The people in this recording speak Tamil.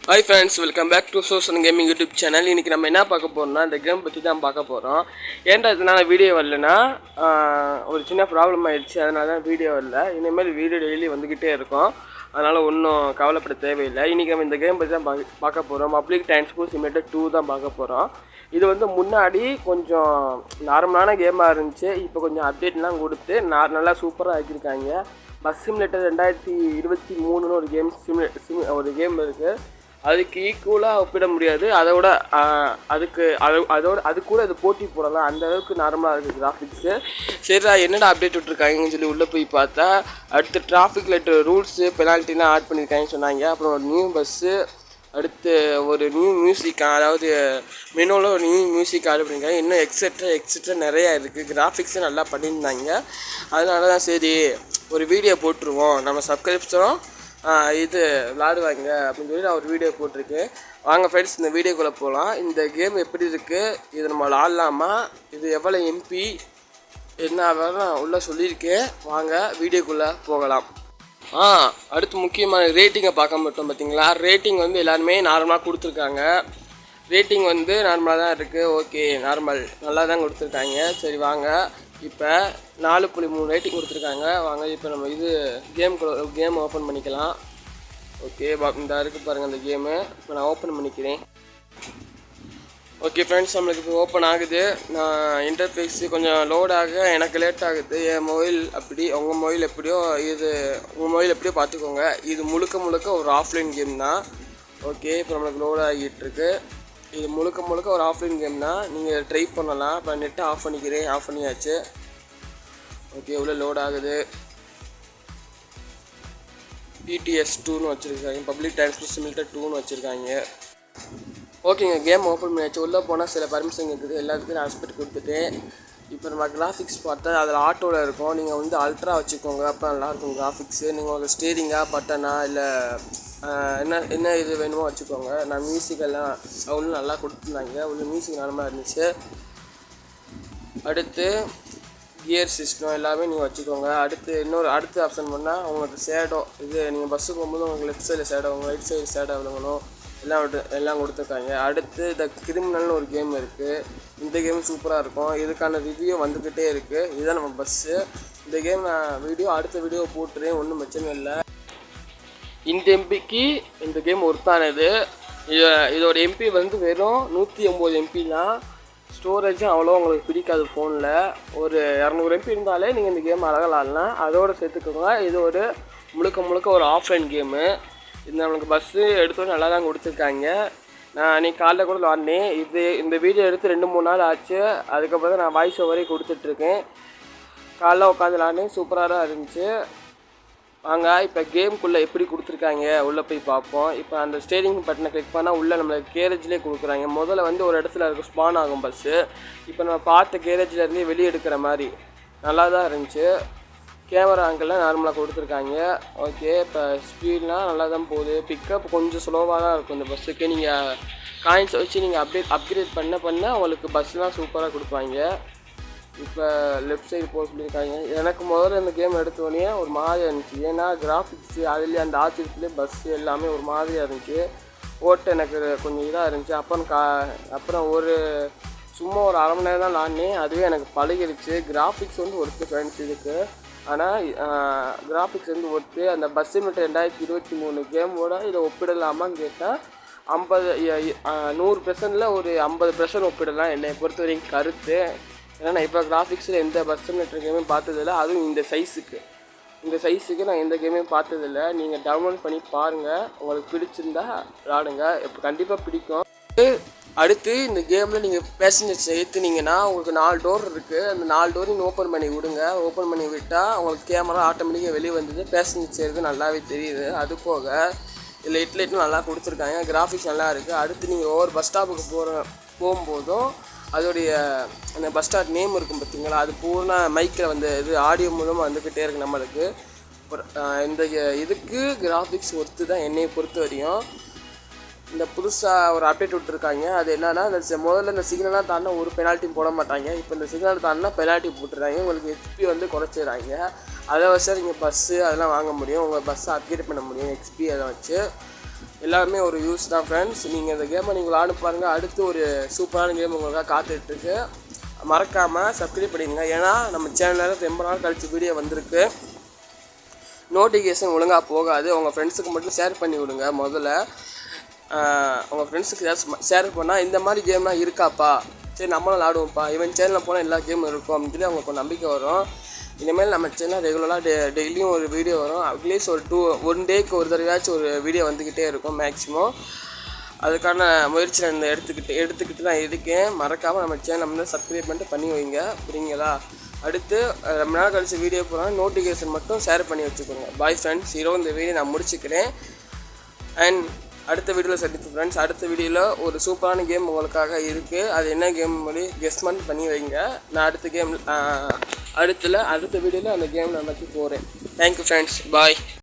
Hi friends, welcome back to Social Gaming YouTube channel. இன்னைக்கு நம்ம என்ன பார்க்க போறோம்னா இந்த கேம் பத்தி தான் பார்க்க போறோம். ஏன்டா இதனால வீடியோ வரலனா ஒரு சின்ன ப்ராப்ளம் ஆயிடுச்சு. அதனால தான் வீடியோ வரல. இனிமேல் வீடியோ டெய்லி வந்துகிட்டே இருக்கும். அதனால ஒன்றும் கவலைப்பட தேவையில்லை. இன்னைக்கு நம்ம இந்த கேம் பத்தி தான் பார்க்க போறோம். பப்ளிக் டிரான்ஸ்போர்ட் சிமுலேட்டர் 2 தான் பார்க்க போறோம். இது வந்து முன்னாடி கொஞ்சம் நார்மலான கேமாக இருந்துச்சு. இப்போ கொஞ்சம் அப்டேட்லாம் கொடுத்து நல்லா சூப்பராக ஆக்கியிருக்காங்க. பஸ் சிமுலேட்டர் 2023 ஒரு கேம் இருக்குது. அதுக்கு ஈக்குவலாக ஒப்பிட முடியாது. அதோட அது கூட அது போட்டி போடலாம். அந்த அளவுக்கு நார்மலாக இருக்குது கிராஃபிக்ஸு. சரிடா என்னடா அப்டேட் விட்டுருக்காங்கன்னு சொல்லி உள்ளே போய் பார்த்தா அடுத்து டிராஃபிக் லைட் ரூல்ஸு பெனால்ட்டிலாம் ஆட் பண்ணியிருக்காங்கன்னு சொன்னாங்க. அப்புறம் ஒரு நியூ பஸ்ஸு, அடுத்து ஒரு நியூ மியூசிக், அதாவது மெனுவில் ஒரு நியூ மியூசிக் ஆட் பண்ணியிருக்காங்க. இன்னும் எக்ஸெட்ரா நிறையா இருக்குது. கிராஃபிக்ஸும் நல்லா பண்ணியிருந்தாங்க. அதனால தான் சரி ஒரு வீடியோ போட்டுருவோம், நம்ம சப்ஸ்கிரைப்ஸரும் இது விளாடுவாங்க அப்படின்னு சொல்லி நான் ஒரு வீடியோ போட்டிருக்கேன். வாங்க ஃப்ரெண்ட்ஸ் இந்த வீடியோக்குள்ளே போகலாம். இந்த கேம் எப்படி இருக்குது, இது நம்ம விளாட்லாமா, இது எவ்வளோ எம்பி என்ன நான் உள்ளே சொல்லியிருக்கேன். வாங்க வீடியோக்குள்ளே போகலாம். அடுத்து முக்கியமான ரேட்டிங்கை பார்க்க மாட்டோம் பார்த்தீங்களா. ரேட்டிங் வந்து எல்லாருமே நார்மலாக கொடுத்துருக்காங்க. ரேட்டிங் வந்து நார்மலாக தான் இருக்குது. ஓகே, நார்மல் நல்லா தான் கொடுத்துருக்காங்க. சரி வாங்க இப்போ 4.3 ரேட்டிங் கொடுத்துருக்காங்க. வாங்க இப்போ நம்ம இது கேம் ஓப்பன் பண்ணிக்கலாம். ஓகே, இந்த இருக்குது பாருங்கள் அந்த கேமு. இப்போ நான் ஓப்பன் பண்ணிக்கிறேன். ஓகே ஃப்ரெண்ட்ஸ், நம்மளுக்கு இப்போ ஓப்பன் ஆகுது. நான் இன்டர்ஃபேஸு கொஞ்சம் லோடாக எனக்கு லேட் ஆகுது. என் மொபைல் அப்படி, உங்கள் மொபைல் எப்படியோ, உங்கள் மொபைல் எப்படியோ பார்த்துக்கோங்க. இது முழுக்க ஒரு ஆஃப்லைன் கேம் தான். ஓகே, இப்போ நம்மளுக்கு லோட் ஆகிட்டுருக்கு. இது முழுக்க ஒரு ஆஃப்லைன் கேம் தான். நீங்கள் ட்ரை பண்ணலாம். இப்போ நெட்டை ஆஃப் பண்ணிக்கிறேன். ஆஃப் பண்ணியாச்சு. ஓகே, எவ்வளோ லோட் ஆகுது. PTS 2ன்னு வச்சுருக்காங்க, பப்ளிக் டிரான்ஸ்போர்ட் சிமுலேட்டர் 2ன்னு வச்சுருக்காங்க. ஓகேங்க, கேம் ஓப்பன் பண்ணியாச்சு. உள்ளே போனால் சில பர்மிஷன் இருக்குது. எல்லாத்துக்கும் நான் எக்ஸ்பெக்ட் கொடுத்துட்டேன். இப்போ நம்ம கிராஃபிக்ஸ் பார்த்தா அதில் ஆட்டோவில் இருக்கும். நீங்கள் வந்து அல்ட்ரா வச்சுக்கோங்க, அப்போ நல்லாயிருக்கும் கிராஃபிக்ஸு. நீங்கள் உங்களுக்கு ஸ்டேரிங்காக பட்டனா இல்லை என்ன இது வேணுமோ வச்சுக்கோங்க. நான் மியூசிக்கெல்லாம் அவ்வளோ நல்லா கொடுத்துருந்தாங்க. அவ்வளோ மியூசிக் நார்மலாக இருந்துச்சு. அடுத்து கியர் சிஸ்டம் எல்லாமே நீங்கள் வச்சுக்கோங்க. அடுத்த ஆப்ஷன் பண்ணால் உங்களுக்கு ஷேடோ, இது நீங்கள் பஸ்ஸு போகும்போது உங்களுக்கு லெஃப்ட் சைடில் ஷேடோ, உங்கள் ரைட் சைடு ஷேடோ விழுங்கணும். எல்லாம் கொடுத்துருக்காங்க. அடுத்து த கிரிமினல்னு ஒரு கேம் இருக்குது. இந்த கேம் சூப்பராக இருக்கும். இதுக்கான ரிவ்யூ வந்துக்கிட்டே இருக்குது. இதுதான் நம்ம பஸ்ஸு. இந்த கேம் நான் அடுத்த வீடியோ போட்டுறேன், ஒன்றும் பிரச்சனை இல்லை. இந்த எம்பிக்கு இந்த கேம் ஒர்த்தானது. இதோட எம்பி வந்து வெறும் 180 எம்பி தான். ஸ்டோரேஜும் அவ்வளோ உங்களுக்கு பிடிக்காது. ஃபோனில் ஒரு 200 எம்பி இருந்தாலே நீங்கள் இந்த கேம் அழகாக விளாட்லாம். அதோடு சேர்த்துக்கோங்க. இது ஒரு முழுக்க ஒரு ஆஃப்லைன் கேமு. இது நம்மளுக்கு பஸ்ஸு எடுத்தோன்னு நல்லா தான் கொடுத்துருக்காங்க. நான் அன்றைக்கி காலைல கூட விளாட்னேன். இந்த வீடியோ எடுத்து 2-3 நாள் ஆச்சு. அதுக்கப்புறம் தான் நான் வாய்ஸ் ஓவரே கொடுத்துட்ருக்கேன். காலைல உட்காந்து விளாட்னேன். சூப்பராக தான் இருந்துச்சு. வாங்க இப்போ கேமுக்குள்ளே எப்படி கொடுத்துருக்காங்க உள்ளே போய் பார்ப்போம். இப்போ அந்த ஸ்டேரிங் பட்டனை கிளிக் பண்ணால் உள்ளே நம்மளுக்கு கேரேஜ்லேயே கொடுக்குறாங்க. முதல்ல வந்து ஒரு இடத்துல இருக்கும் ஸ்பான் ஆகும் பஸ்ஸு. இப்போ நம்ம பார்த்த கேரேஜ்லேருந்தே வெளியே எடுக்கிற மாதிரி நல்லா தான் இருந்துச்சு. கேமரா ஆங்கிள்லாம் நார்மலாக கொடுத்துருக்காங்க. ஓகே, இப்போ ஸ்பீட்லாம் நல்லா தான் போகுது. பிக்கப் கொஞ்சம் ஸ்லோவாக தான் இருக்கும் இந்த பஸ்ஸுக்கு. நீங்கள் காயின்ஸ் வச்சு நீங்கள் அப்கிரேட் பண்ண உங்களுக்கு பஸ்லாம் சூப்பராக கொடுப்பாங்க. இப்போ லெஃப்ட் சைடு போக சொல்லியிருக்காங்க. எனக்கு முதல்ல இந்த கேம் எடுத்தோடனே ஒரு மாதிரியாக இருந்துச்சு. ஏன்னா கிராஃபிக்ஸு அதுலேயே அந்த ஆச்சரியத்துலேயே பஸ்ஸு எல்லாமே ஒரு மாதிரியாக இருந்துச்சு. ஓட்டு எனக்கு கொஞ்சம் இதாக இருந்துச்சு. அப்புறம் சும்மா ஒரு அரை மணி நேரம் தான் விளாட்னேன். அதுவே எனக்கு பழகிருச்சு. கிராஃபிக்ஸ் வந்து ஒர்த்து ஃப்ரெண்ட்ஸ் இதுக்கு. ஆனால் கிராஃபிக்ஸ் வந்து ஒர்த்து. அந்த பஸ் சிமுலேட்டர் 2023 கேமோட இதை ஒப்பிடலாமான்னு கேட்டால் 100%ல் ஒரு 50% ஒப்பிடலாம் என்னை பொறுத்த வரைக்கும் கருத்து. ஏன்னா நான் இப்போ கிராஃபிக்ஸில் எந்த பஸ் சிமுலேட்டர் கேமையும் பார்த்ததில்லை. அதுவும் இந்த சைஸுக்கு நான் எந்த கேமையும் பார்த்ததில்லை. நீங்கள் டவுன்லோட் பண்ணி பாருங்கள். உங்களுக்கு பிடிச்சிருந்தா விளாடுங்க. இப்போ கண்டிப்பாக பிடிக்கும். அடுத்து இந்த கேமில் நீங்கள் பேசஞ்சர்ஸ் ஏற்றுனீங்கன்னா உங்களுக்கு 4 டோர் இருக்குது. அந்த 4 டோரையும் ஓப்பன் பண்ணி விடுங்க. ஓப்பன் பண்ணி விட்டால் உங்களுக்கு கேமரா ஆட்டோமேட்டிக்காக வெளியே வந்தது. பேசஞ்சர்ஸ் ஏறுது நல்லாவே தெரியுது. அது போக இதில் ஹெட்லைட்டும் நல்லா கொடுத்துருக்காங்க. கிராஃபிக்ஸ் நல்லா இருக்குது. அடுத்து நீங்கள் ஒவ்வொரு பஸ் ஸ்டாப்புக்கு போகும்போதும் அதோடைய அந்த பஸ் ஸ்டாப் நேம் இருக்கும் பார்த்தீங்களா, அது பூர்ண மைக்கில் வந்து இது ஆடியோ மூலமாக வந்துக்கிட்டே இருக்குது நம்மளுக்கு. இந்த இதுக்கு கிராஃபிக்ஸ் ஒர்த்து தான் என்னையை பொறுத்த வரையும். இந்த புதுசாக ஒரு அப்டேட் விட்டுருக்காங்க. அது என்னன்னா, முதல்ல இந்த சிக்னலாக தாண்டினா ஒரு பெனால்ட்டியும் போட மாட்டாங்க. இப்போ இந்த சிக்னல் தாண்டினா பெனால்ட்டி போட்டுறாங்க. உங்களுக்கு ஹெச்பி வந்து குறைச்சிடுறாங்க. அதை வச்சு நீங்கள் பஸ்ஸு அதெல்லாம் வாங்க முடியும். உங்கள் பஸ்ஸை அப்கிரேட் பண்ண முடியும் எக்ஸ்பி அதை வச்சு. எல்லாமே ஒரு யூஸ் தான் ஃப்ரெண்ட்ஸ். நீங்கள் இந்த கேமை நீங்கள் விளாண்டு பாருங்கள். அடுத்து ஒரு சூப்பரான கேம் உங்களுக்காக காத்துட்ருக்கு. மறக்காமல் சப்ஸ்கிரைப் பண்ணிடுங்க. ஏன்னா நம்ம சேனலில் ரொம்ப நாள் கழிச்சு வீடியோ வந்திருக்கு. நோட்டிஃபிகேஷன் ஒழுங்காக போகாது. உங்கள் ஃப்ரெண்ட்ஸுக்கு மட்டும் ஷேர் பண்ணி விடுங்க. முதல்ல உங்கள் ஃப்ரெண்ட்ஸுக்கு ஷேர் பண்ணால் இந்த மாதிரி கேம்லாம் இருக்காப்பா, சரி நம்மளும் விளாடுவோம்ப்பா, இவன் சேனலில் போனால் எல்லா கேமும் இருக்கும் அப்படின்னு சொல்லி அவங்களுக்கு ஒரு நம்பிக்கை வரும். இனிமேல் நம்ம சேனல் ரெகுலராக டெய்லியும் ஒரு வீடியோ வரும். அட்லீஸ்ட் ஒரு 1 டேக்கு ஒரு தடவையாச்சும் ஒரு வீடியோ வந்துக்கிட்டே இருக்கும் மேக்ஸிமம். அதுக்கான முயற்சி நான் எடுத்துக்கிட்டு தான் இருக்கேன். மறக்காமல் நம்ம சேனலை வந்து சப்ஸ்கிரைப் பண்ணிட்டு பண்ணி வைங்க, புரியுங்களா? அடுத்து ரொம்ப நாள் கழிச்சு வீடியோ போனால் நோட்டிஃபிகேஷன் மட்டும் ஷேர் பண்ணி வச்சுக்கோங்க. Bye friends. இந்த வீடியோ நான் முடிச்சுக்கிறேன். அண்ட் அடுத்த வீடியோவில் சந்திப்போம் ஃப்ரெண்ட்ஸ். அடுத்த வீடியோவில் ஒரு சூப்பரான கேம் உங்களுக்காக இருக்குது. அது என்ன கேம் கெஸ்ட் பண்ணி வைங்க. நான் அடுத்த வீடியோவில் அந்த கேம் நான் பற்றி போகிறேன். Thank you friends. பாய்.